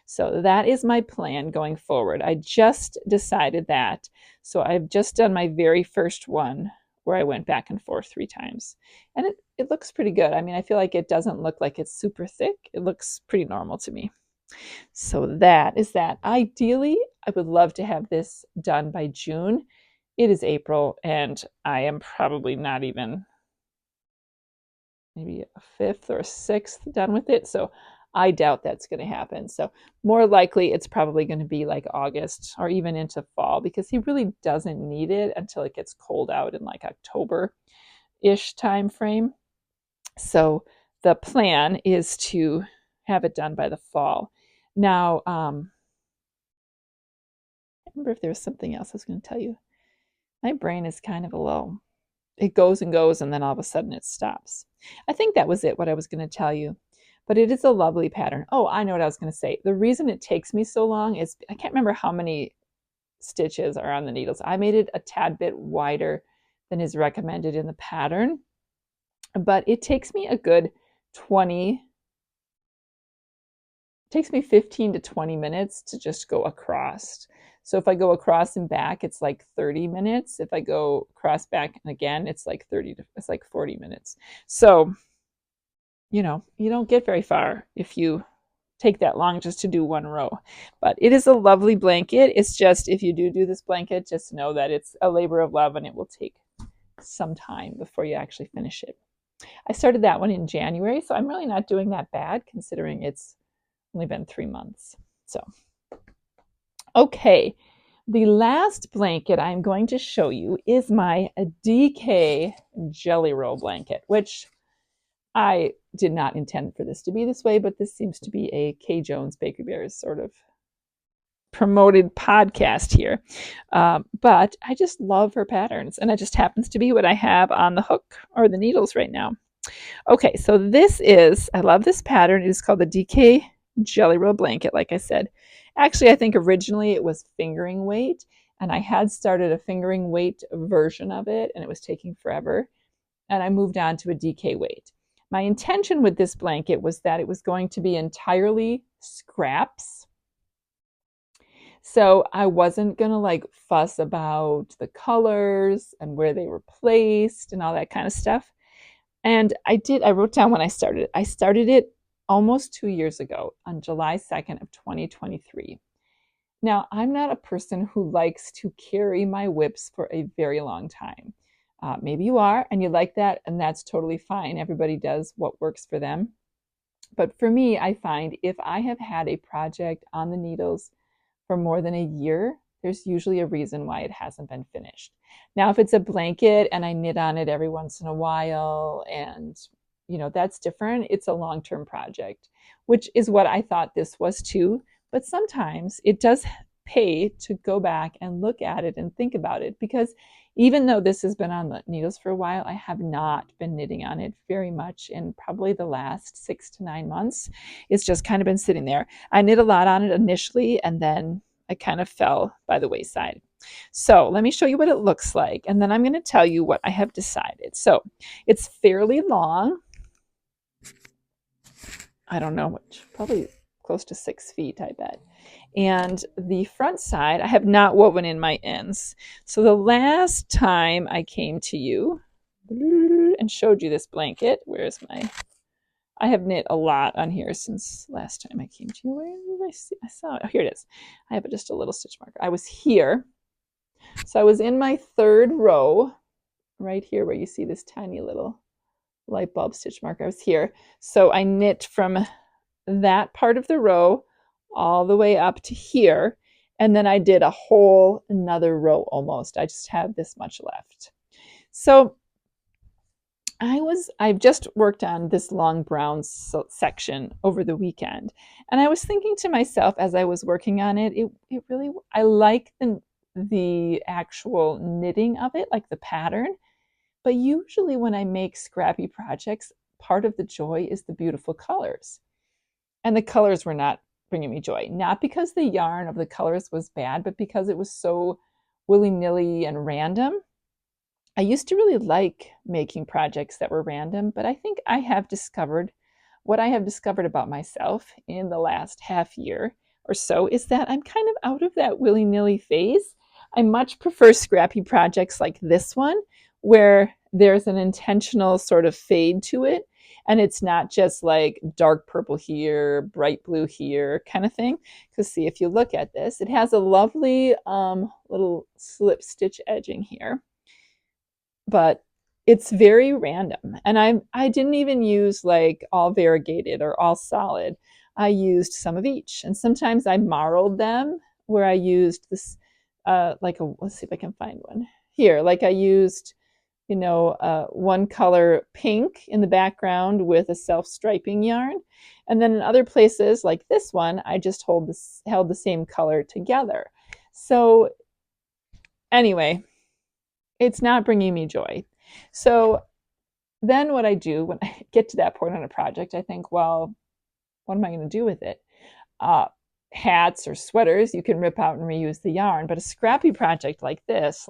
So that is my plan going forward. I just decided that. So I've just done my very first one where I went back and forth 3 times. And it looks pretty good. I mean, I feel like it doesn't look like it's super thick. It looks pretty normal to me. So that is that. Ideally, I would love to have this done by June. It is April, and I am probably not even maybe a 5th or a 6th done with it. So I doubt that's going to happen. So more likely it's probably going to be like August or even into fall, because he really doesn't need it until it gets cold out in like October-ish time frame. So the plan is to have it done by the fall. Now, I remember if there was something else I was going to tell you. My brain is kind of a little, it goes and goes, and then all of a sudden it stops. I think that was it, what I was going to tell you. But it is a lovely pattern. Oh, I know what I was going to say. The reason it takes me so long is I can't remember how many stitches are on the needles. I made it a tad bit wider than is recommended in the pattern, but it takes me a good 15 to 20 minutes to just go across. So if I go across and back, it's like 30 minutes. If I go across, back, and again, it's like 40 minutes. So, you don't get very far if you take that long just to do one row. But it is a lovely blanket. It's just, if you do this blanket, just know that it's a labor of love and it will take some time before you actually finish it. I started that one in January, so I'm really not doing that bad considering it's only been 3 months. So, okay, the last blanket I'm going to show you is my DK Jelly Roll blanket, which I did not intend for this to be this way, but this seems to be a Kay Jones Bakery Bears sort of promoted podcast here. But I just love her patterns, and it just happens to be what I have on the hook or the needles right now. Okay, so I love this pattern. It is called the DK Jelly Roll blanket, like I said. Actually, I think originally it was fingering weight, and I had started a fingering weight version of it, and it was taking forever, and I moved on to a DK weight. My intention with this blanket was that it was going to be entirely scraps. So I wasn't going to like fuss about the colors and where they were placed and all that kind of stuff. And I wrote down when I started it. I started it almost 2 years ago on July 2nd of 2023. Now, I'm not a person who likes to carry my whips for a very long time. Maybe you are and you like that, and that's totally fine. Everybody does what works for them. But for me, I find if I have had a project on the needles for more than a year, there's usually a reason why it hasn't been finished. Now, if it's a blanket and I knit on it every once in a while and, that's different. It's a long-term project, which is what I thought this was too. But sometimes it does pay to go back and look at it and think about it, because even though this has been on the needles for a while, I have not been knitting on it very much in probably the last 6 to 9 months. It's just kind of been sitting there. I knit a lot on it initially, and then I kind of fell by the wayside. So let me show you what it looks like, and then I'm going to tell you what I have decided. So it's fairly long. I don't know, probably close to 6 feet, I bet. And the front side, I have not woven in my ends. So the last time I came to you and showed you this blanket, I have knit a lot on here since last time I came to you. Where did I see? I saw it. Oh, here it is. I have just a little stitch marker. I was here. So I was in my 3rd row, right here where you see this tiny little light bulb stitch marker. I was here. So I knit from that part of the row all the way up to here, and then I did a whole another row almost. I just have this much left. So I've just worked on this long brown section over the weekend, and I was thinking to myself as I was working on it, it really, I like the actual knitting of it, like the pattern. But usually when I make scrappy projects, part of the joy is the beautiful colors. And the colors were not bringing me joy. Not because the yarn of the colors was bad, but because it was so willy-nilly and random. I used to really like making projects that were random, but I think I have discovered what I have discovered about myself in the last half year or so is that I'm kind of out of that willy-nilly phase. I much prefer scrappy projects like this one, where there's an intentional sort of fade to it. And it's not just like dark purple here, bright blue here kind of thing. Because see, if you look at this, it has a lovely little slip stitch edging here. But it's very random. And I didn't even use like all variegated or all solid. I used some of each. And sometimes I marled them where I used this, let's see if I can find one here. Like I used, one color pink in the background with a self-striping yarn. And then in other places like this one, I just held the same color together. So anyway, it's not bringing me joy. So then what I do when I get to that point on a project, I think, well, what am I going to do with it? Hats or sweaters, you can rip out and reuse the yarn. But a scrappy project like this,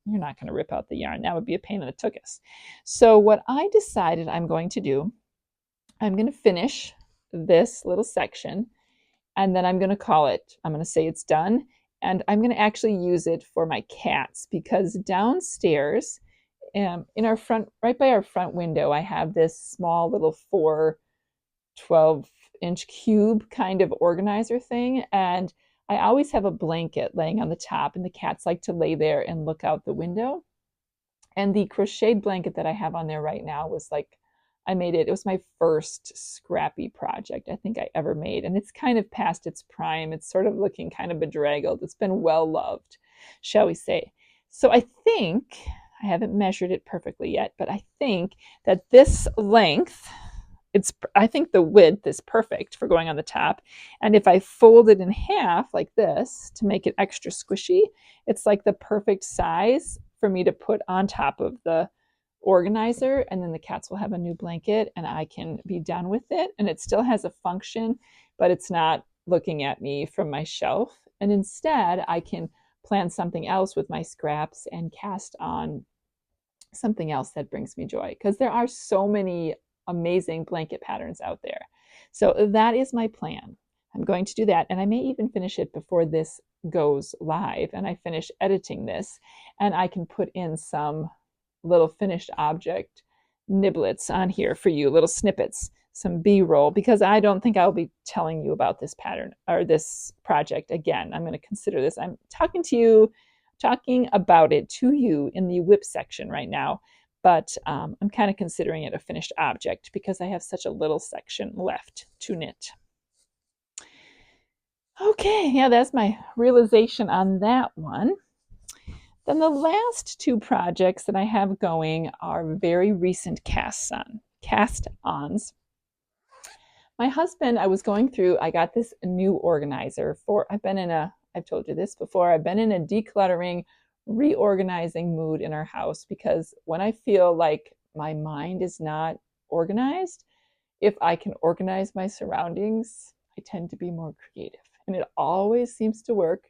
you're not going to rip out the yarn. That would be a pain in the tuchus. So what I decided I'm going to do, I'm going to finish this little section, and then I'm going to say it's done, and I'm going to actually use it for my cats, because downstairs, in our front, right by our front window, I have this small little 4 12 inch cube kind of organizer thing, and I always have a blanket laying on the top, and the cats like to lay there and look out the window. And the crocheted blanket that I have on there right now was like, I made it. It was my first scrappy project I think I ever made. And it's kind of past its prime. It's sort of looking kind of bedraggled. It's been well loved, shall we say. So I think, I haven't measured it perfectly yet, but I think that this length, I think the width is perfect for going on the top. And if I fold it in half like this to make it extra squishy, it's like the perfect size for me to put on top of the organizer, and then the cats will have a new blanket and I can be done with it. And it still has a function, but it's not looking at me from my shelf. And instead, I can plan something else with my scraps and cast on something else that brings me joy, because there are so many amazing blanket patterns out there. So that is my plan. I'm going to do that, and I may even finish it before this goes live and I finish editing this, and I can put in some little finished object niblets on here for you, little snippets, some B-roll, because I don't think I'll be telling you about this pattern or this project again. I'm going to consider this. I'm talking about it to you in the WIP section right now, but I'm kind of considering it a finished object because I have such a little section left to knit. Okay, yeah, that's my realization on that one. Then the last two projects that I have going are very recent cast-ons. My husband, I got this new organizer I've told you this before, I've been in a decluttering, reorganizing mood in our house, because when I feel like my mind is not organized, if I can organize my surroundings, I tend to be more creative. And it always seems to work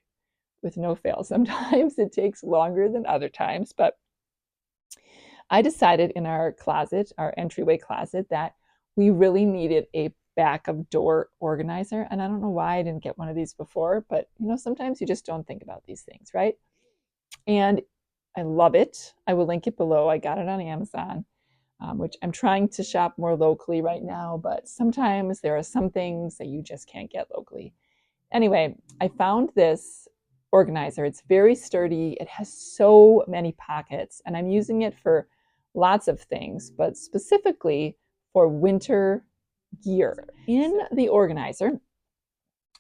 with no fail. Sometimes it takes longer than other times, but I decided in our closet, our entryway closet, that we really needed a back of door organizer. And I don't know why I didn't get one of these before, but sometimes you just don't think about these things, right? And I love it. I will link it below. I got it on Amazon, which I'm trying to shop more locally right now, but sometimes there are some things that you just can't get locally. Anyway, I found this organizer. It's very sturdy. It has so many pockets, and I'm using it for lots of things, but specifically for winter gear. In the organizer,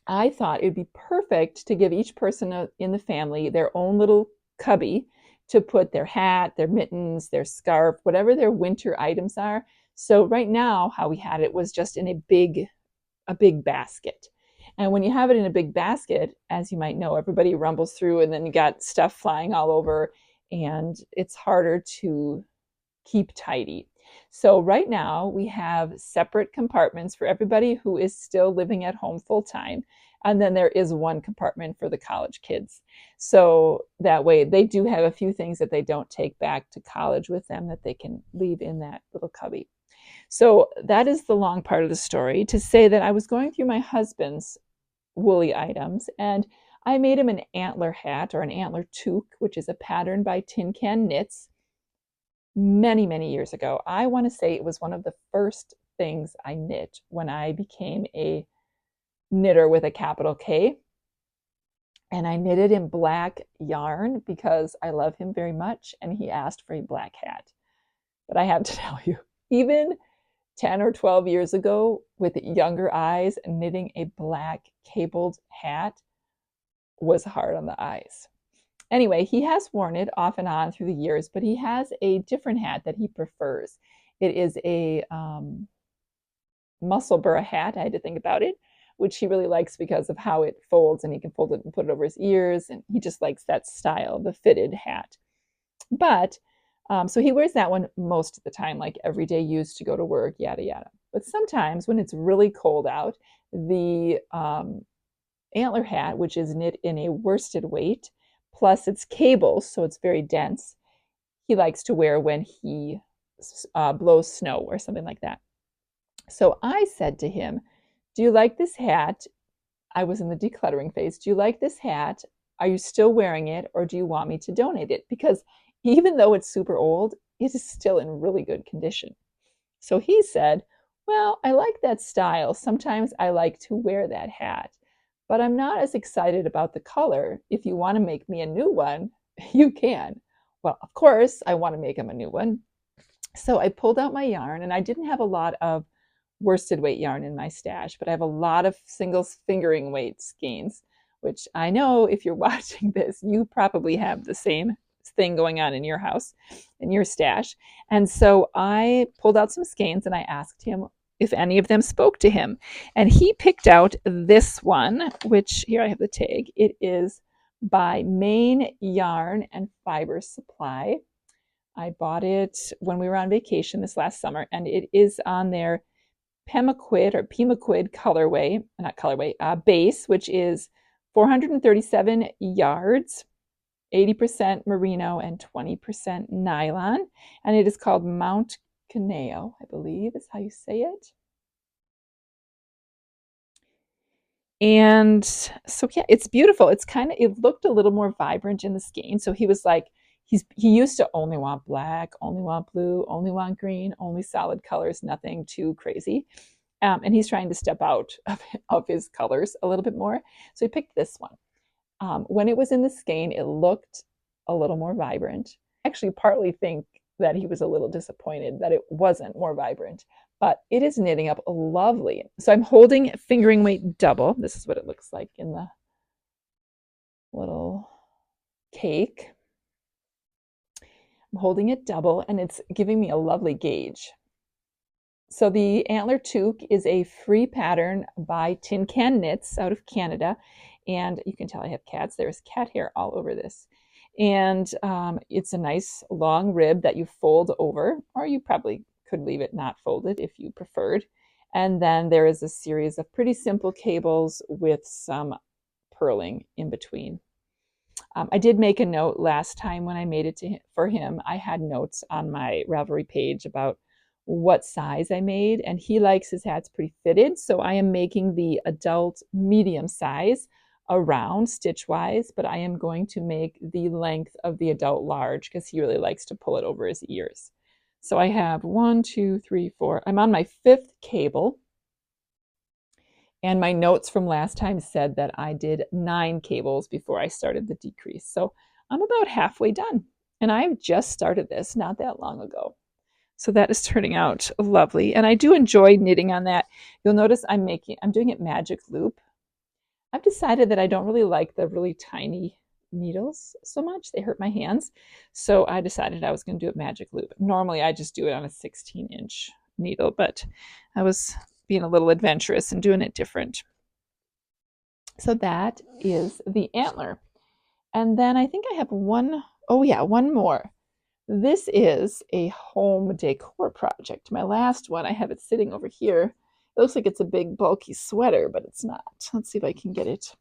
I thought it would be perfect to give each person in the family their own little cubby to put their hat, their mittens, their scarf, whatever their winter items are. So right now, how we had it was just in a big basket. And when you have it in a big basket, as you might know, everybody rumbles through and then you got stuff flying all over and it's harder to keep tidy. So right now we have separate compartments for everybody who is still living at home full time. And then there is one compartment for the college kids. So that way they do have a few things that they don't take back to college with them that they can leave in that little cubby. So that is the long part of the story, to say that I was going through my husband's woolly items and I made him an antler hat, or an antler toque, which is a pattern by Tin Can Knits many, many years ago. I want to say it was one of the first things I knit when I became a knitter with a capital K. And I knitted in black yarn because I love him very much and he asked for a black hat. But I have to tell you, even 10 or 12 years ago, with younger eyes, knitting a black cabled hat was hard on the eyes. Anyway, he has worn it off and on through the years, but he has a different hat that he prefers. It is a Musselburgh hat. I had to think about it, which he really likes because of how it folds, and he can fold it and put it over his ears, and he just likes that style, the fitted hat. But so he wears that one most of the time, like everyday use to go to work, yada, yada. But sometimes when it's really cold out, the antler hat, which is knit in a worsted weight, plus it's cable, so it's very dense, he likes to wear when he blows snow or something like that. So I said to him, do you like this hat? I was in the decluttering phase. Do you like this hat? Are you still wearing it, or do you want me to donate it? Because even though it's super old, it is still in really good condition. So he said, Well, I like that style. Sometimes I like to wear that hat, but I'm not as excited about the color. If you want to make me a new one, you can. Well, of course, I want to make him a new one. So I pulled out my yarn, and I didn't have a lot of worsted weight yarn in my stash, but I have a lot of single fingering weight skeins, which I know if you're watching this, you probably have the same thing going on in your house, in your stash. And so I pulled out some skeins and I asked him if any of them spoke to him. And he picked out this one, which here I have the tag. It is by Maine Yarn and Fiber Supply. I bought it when we were on vacation this last summer, and it is on their Pemaquid colorway, not colorway, base, which is 437 yards, 80% merino and 20% nylon. And it is called Mount Caneo, I believe is how you say it. And so, yeah, it's beautiful. It looked a little more vibrant in the skein. So he was like, he used to only want black, only want blue, only want green, only solid colors, nothing too crazy. And he's trying to step out of his colors a little bit more. So he picked this one. When it was in the skein, it looked a little more vibrant. I actually partly think that he was a little disappointed that it wasn't more vibrant, but it is knitting up lovely. So I'm holding fingering weight double. This is what it looks like in the little cake. I'm holding it double, and it's giving me a lovely gauge. So the Antler Toque is a free pattern by Tin Can Knits out of Canada. And you can tell I have cats. There's cat hair all over this. And it's a nice long rib that you fold over, or you probably could leave it not folded if you preferred. And then there is a series of pretty simple cables with some purling in between. I did make a note last time when I made it for him. I had notes on my Ravelry page about what size I made, and he likes his hats pretty fitted, so I am making the adult medium size around stitch wise, but I am going to make the length of the adult large because he really likes to pull it over his ears. So I have 1, 2, 3, 4. I'm on my 5th cable, and my notes from last time said that I did 9 cables before I started the decrease. So I'm about halfway done, and I've just started this not that long ago. So that is turning out lovely. And I do enjoy knitting on that. You'll notice I'm doing it magic loop. I've decided that I don't really like the really tiny needles so much. They hurt my hands. So I decided I was going to do it magic loop. Normally I just do it on a 16-inch needle, but I was being a little adventurous and doing it different. So that is the antler. And then I think I have one more. This is a home decor project. My last one, I have it sitting over here. It looks like it's a big bulky sweater, but it's not. Let's see if I can get it.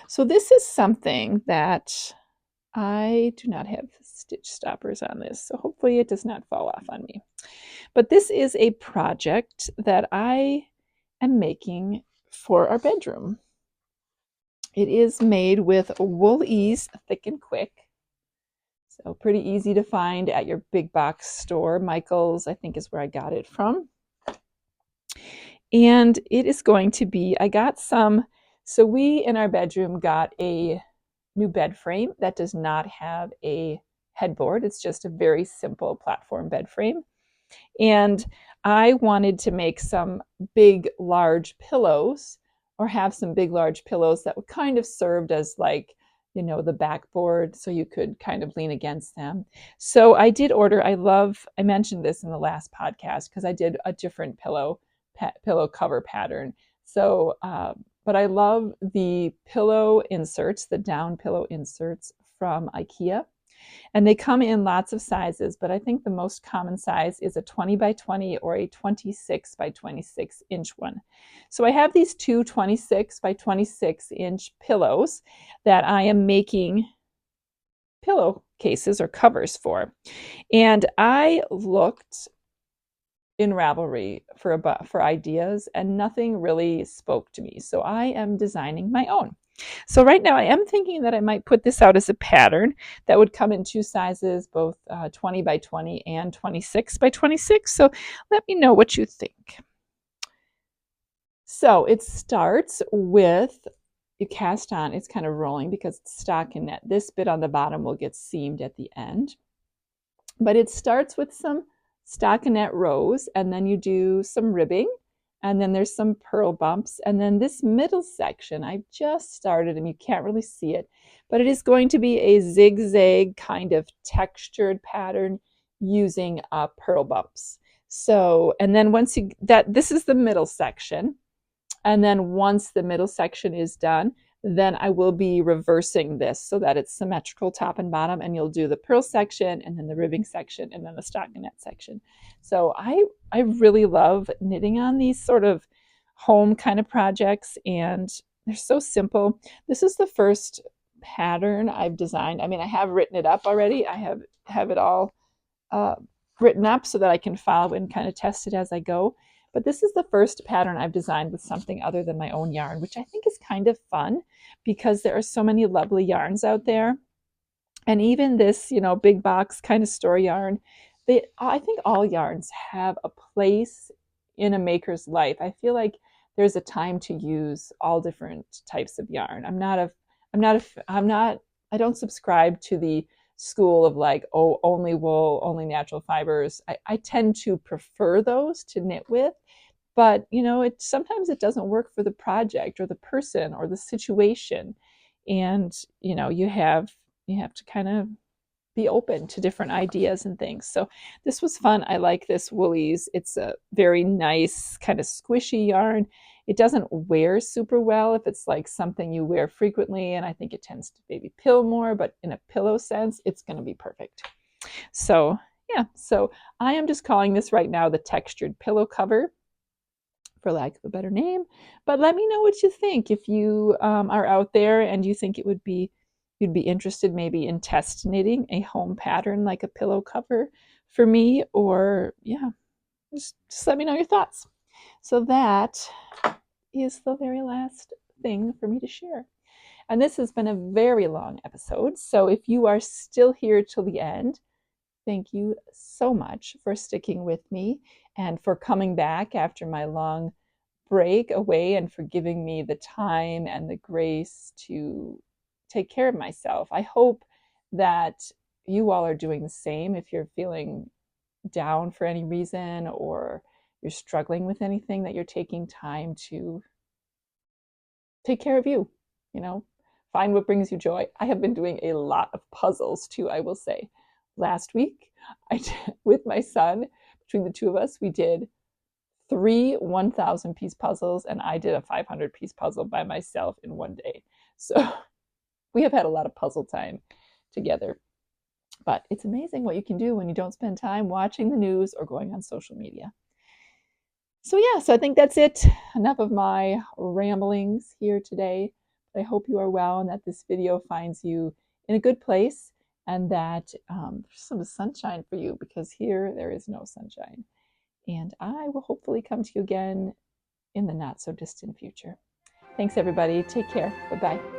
So this is something that I do not have stitch stoppers on this, so hopefully it does not fall off on me. But this is a project that I am making for our bedroom. It is made with Wool Ease Thick and Quick. So pretty easy to find at your big box store. Michael's, I think, is where I got it from. And it is going to be, so we in our bedroom got a new bed frame that does not have a headboard. It's just a very simple platform bed frame. And I wanted to make some big, large pillows, or have some big, large pillows that would kind of served as like, the backboard, so you could kind of lean against them. So I did order, I mentioned this in the last podcast because I did a different pillow cover pattern. So, but I love the pillow inserts, the down pillow inserts from IKEA. And they come in lots of sizes, but I think the most common size is a 20 by 20 or a 26 by 26 inch one. So I have these two 26 by 26 inch pillows that I am making pillowcases or covers for. And I looked in Ravelry for ideas, and nothing really spoke to me. So I am designing my own. So right now I am thinking that I might put this out as a pattern that would come in 2 sizes, both 20 by 20 and 26 by 26. So let me know what you think. So it starts with, you cast on, it's kind of rolling because it's stockinette. This bit on the bottom will get seamed at the end. But it starts with some stockinette rows, and then you do some ribbing, and then there's some purl bumps, and then this middle section I've just started, and you can't really see it, but it is going to be a zigzag kind of textured pattern using purl bumps. So, and then once you that this is the middle section, and then once the middle section is done, then I will be reversing this so that it's symmetrical top and bottom, and you'll do the purl section and then the ribbing section and then the stockinette section. So I really love knitting on these sort of home kind of projects, and they're so simple. This is the first pattern I've designed. I mean, I have written it up already. I have it all written up so that I can follow and kind of test it as I go. But this is the first pattern I've designed with something other than my own yarn, which I think is kind of fun because there are so many lovely yarns out there. And even this, big box kind of store yarn, I think all yarns have a place in a maker's life. I feel like there's a time to use all different types of yarn. I don't subscribe to the school of like, oh, only wool, only natural fibers. I tend to prefer those to knit with, but sometimes it doesn't work for the project or the person or the situation, and you have to kind of be open to different ideas and things. So this was fun. I like this Woolies. It's a very nice kind of squishy yarn. It doesn't wear super well if it's like something you wear frequently, and I think it tends to maybe pill more, but in a pillow sense, it's going to be perfect. So yeah, so I am just calling this right now the textured pillow cover, for lack of a better name. But let me know what you think. If you are out there and you think you'd be interested maybe in test knitting a home pattern like a pillow cover for me, or yeah, just let me know your thoughts. So that is the very last thing for me to share. And this has been a very long episode. So if you are still here till the end, thank you so much for sticking with me and for coming back after my long break away and for giving me the time and the grace to take care of myself. I hope that you all are doing the same. If you're feeling down for any reason or you're struggling with anything, that you're taking time to take care of you, find what brings you joy. I have been doing a lot of puzzles too, I will say. Last week, with my son, between the two of us, we did 3 1,000 piece puzzles, and I did a 500 piece puzzle by myself in one day. So we have had a lot of puzzle time together. But it's amazing what you can do when you don't spend time watching the news or going on social media. So yeah, so I think that's it. Enough of my ramblings here today. I hope you are well and that this video finds you in a good place, and that there's some sunshine for you, because here there is no sunshine. And I will hopefully come to you again in the not so distant future. Thanks everybody. Take care. Bye-bye.